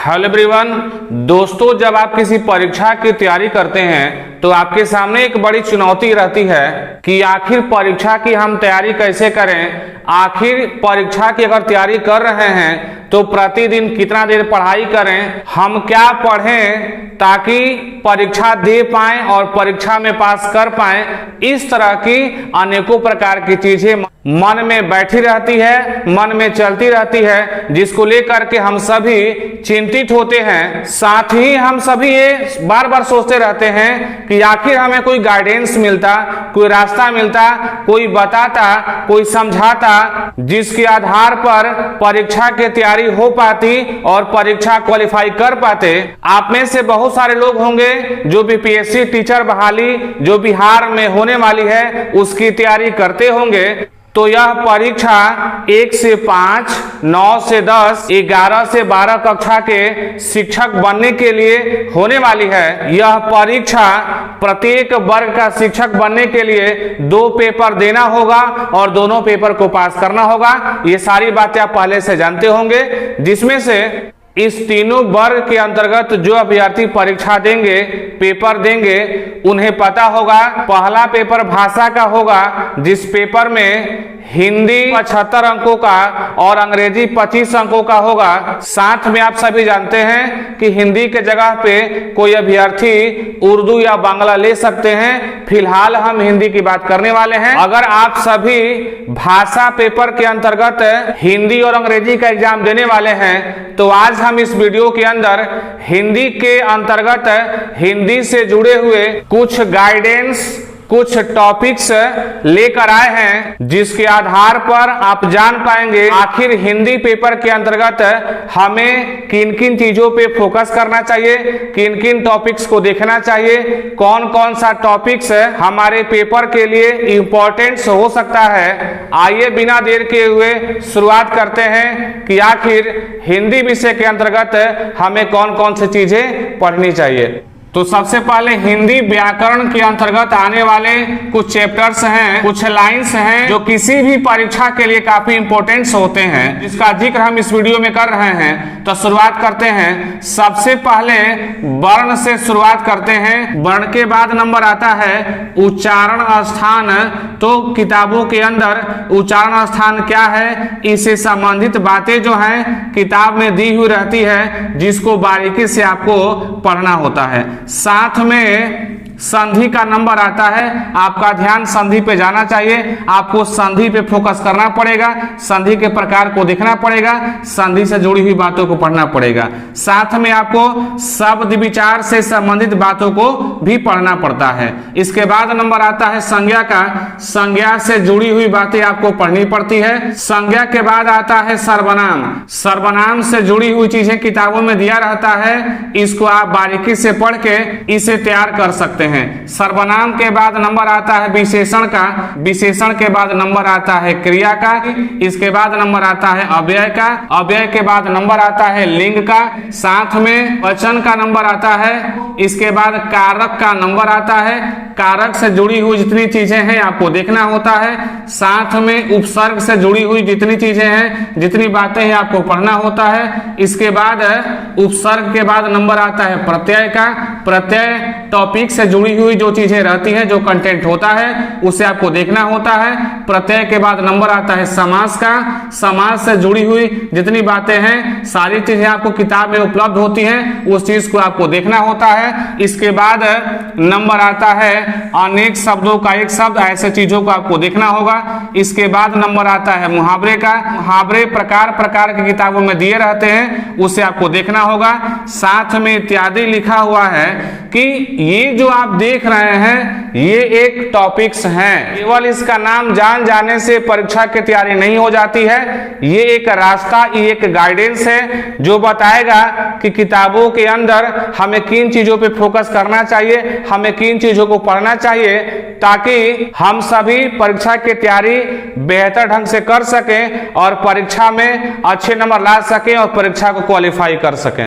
Hello everyone दोस्तों, जब आप किसी परीक्षा की तैयारी करते हैं तो आपके सामने एक बड़ी चुनौती रहती है कि आखिर परीक्षा की हम तैयारी कैसे करें। आखिर परीक्षा की अगर तैयारी कर रहे हैं तो प्रतिदिन कितना देर पढ़ाई करें, हम क्या पढ़ें ताकि परीक्षा दे पाएं और परीक्षा में पास कर पाएं। इस तरह की अनेकों प्रकार की चीजें मन में बैठी रहती है, मन में चलती रहती है, जिसको लेकर के हम सभी चिंतित होते हैं। साथ ही हम सभी ये बार बार सोचते रहते हैं कि आखिर हमें कोई गाइडेंस मिलता, कोई रास्ता मिलता, कोई बताता, कोई समझाता, जिसके आधार पर परीक्षा की तैयारी हो पाती और परीक्षा क्वालिफाई कर पाते। आप में से बहुत सारे लोग होंगे जो बीपीएससी टीचर बहाली जो बिहार में होने वाली है उसकी तैयारी करते होंगे। तो यह परीक्षा 1 से 5, 9 से 10, 11 से 12 कक्षा के शिक्षक बनने के लिए होने वाली है। यह परीक्षा प्रत्येक वर्ग का शिक्षक बनने के लिए 2 पेपर देना होगा और दोनों पेपर को पास करना होगा। ये सारी बातें आप पहले से जानते होंगे, जिसमें से इस तीनों वर्ग के अंतर्गत जो अभ्यर्थी परीक्षा देंगे, पेपर देंगे, उन्हें पता होगा। पहला पेपर भाषा का होगा, जिस पेपर में हिंदी 75 अंकों का और अंग्रेजी 25 अंकों का होगा। साथ में आप सभी जानते हैं कि हिंदी के जगह पे कोई अभ्यर्थी उर्दू या बांग्ला ले सकते हैं। फिलहाल हम हिंदी की बात करने वाले हैं। अगर आप सभी भाषा पेपर के अंतर्गत हिंदी और अंग्रेजी का एग्जाम देने वाले हैं तो आज हम इस वीडियो के अंदर हिंदी के अंतर्गत हिंदी से जुड़े हुए कुछ गाइडेंस, कुछ टॉपिक्स लेकर आए हैं, जिसके आधार पर आप जान पाएंगे आखिर हिंदी पेपर के अंतर्गत हमें किन किन चीजों पे फोकस करना चाहिए, किन किन टॉपिक्स को देखना चाहिए, कौन कौन सा टॉपिक्स हमारे पेपर के लिए इंपॉर्टेंट हो सकता है। आइए बिना देर के हुए शुरुआत करते हैं कि आखिर हिंदी विषय के अंतर्गत हमें कौन कौन सी चीजें पढ़नी चाहिए। तो सबसे पहले हिंदी व्याकरण के अंतर्गत आने वाले कुछ चैप्टर्स हैं, कुछ लाइंस हैं जो किसी भी परीक्षा के लिए काफी इंपॉर्टेंट होते हैं, जिसका जिक्र हम इस वीडियो में कर रहे हैं। तो शुरुआत करते हैं। सबसे पहले वर्ण से शुरुआत करते हैं। वर्ण के बाद नंबर आता है उच्चारण स्थान। तो किताबों के अंदर उच्चारण स्थान क्या है, इससे संबंधित बातें जो हैं किताब में दी हुई रहती है, जिसको बारीकी से आपको पढ़ना होता है। साथ में संधि का नंबर आता है। आपका ध्यान संधि पे जाना चाहिए, आपको संधि पे फोकस करना पड़ेगा, संधि के प्रकार को देखना पड़ेगा, संधि से जुड़ी हुई बातों को पढ़ना पड़ेगा। साथ में आपको शब्द विचार से संबंधित बातों को भी पढ़ना पड़ता है। इसके बाद नंबर आता है संज्ञा का। संज्ञा से जुड़ी हुई बातें आपको पढ़नी पड़ती है। संज्ञा के बाद आता है सर्वनाम। सर्वनाम से जुड़ी हुई चीजें किताबों में दिया रहता है, इसको आप बारीकी से पढ़ के इसे तैयार कर सकते हैं। सर्वनाम के बाद नंबर आता है विशेषण का। विशेषण के बाद नंबर आता है क्रिया का। इसके बाद नंबर आता है अव्यय का। अव्यय के बाद नंबर आता है लिंग का। साथ में वचन का नंबर आता है। इसके बाद कारक का नंबर आता है। कारक से जुड़ी हुई जितनी चीजें हैं आपको देखना होता है। साथ में उपसर्ग से जुड़ी हुई जितनी चीजें हैं, जितनी बातें हैं, आपको पढ़ना होता है। इसके बाद उपसर्ग के बाद नंबर आता है प्रत्यय का। प्रत्यय टॉपिक से जुड़ी हुई जो चीजें रहती हैं, जो कंटेंट होता है, उसे आपको देखना होता है। प्रत्यय के बाद नंबर आता है समास का। समास से जुड़ी हुई जितनी बातें हैं, सारी चीजें आपको किताब में उपलब्ध होती हैं, उस चीज को आपको देखना होता है। इसके बाद नंबर आता है अनेक शब्दों का एक शब्द, ऐसे चीजों को आपको देखना होगा। इसके बाद नंबर आता है मुहावरे का। मुहावरे प्रकार प्रकार की किताबों में दिए रहते हैं, उसे आपको देखना होगा। साथ में इत्यादि लिखा हुआ है कि ये जो आप देख रहे हैं ये एक टॉपिक्स हैं। केवल इसका नाम जान जाने से परीक्षा की तैयारी नहीं हो जाती है। ये एक रास्ता, ये एक गाइडेंस है जो बताएगा कि किताबों के अंदर हमें किन चीजों पे फोकस करना चाहिए, हमें किन चीजों को पढ़ना चाहिए, ताकि हम सभी परीक्षा की तैयारी बेहतर ढंग से कर सकें और परीक्षा में अच्छे नंबर ला सकें और परीक्षा को क्वालिफाई कर सकें।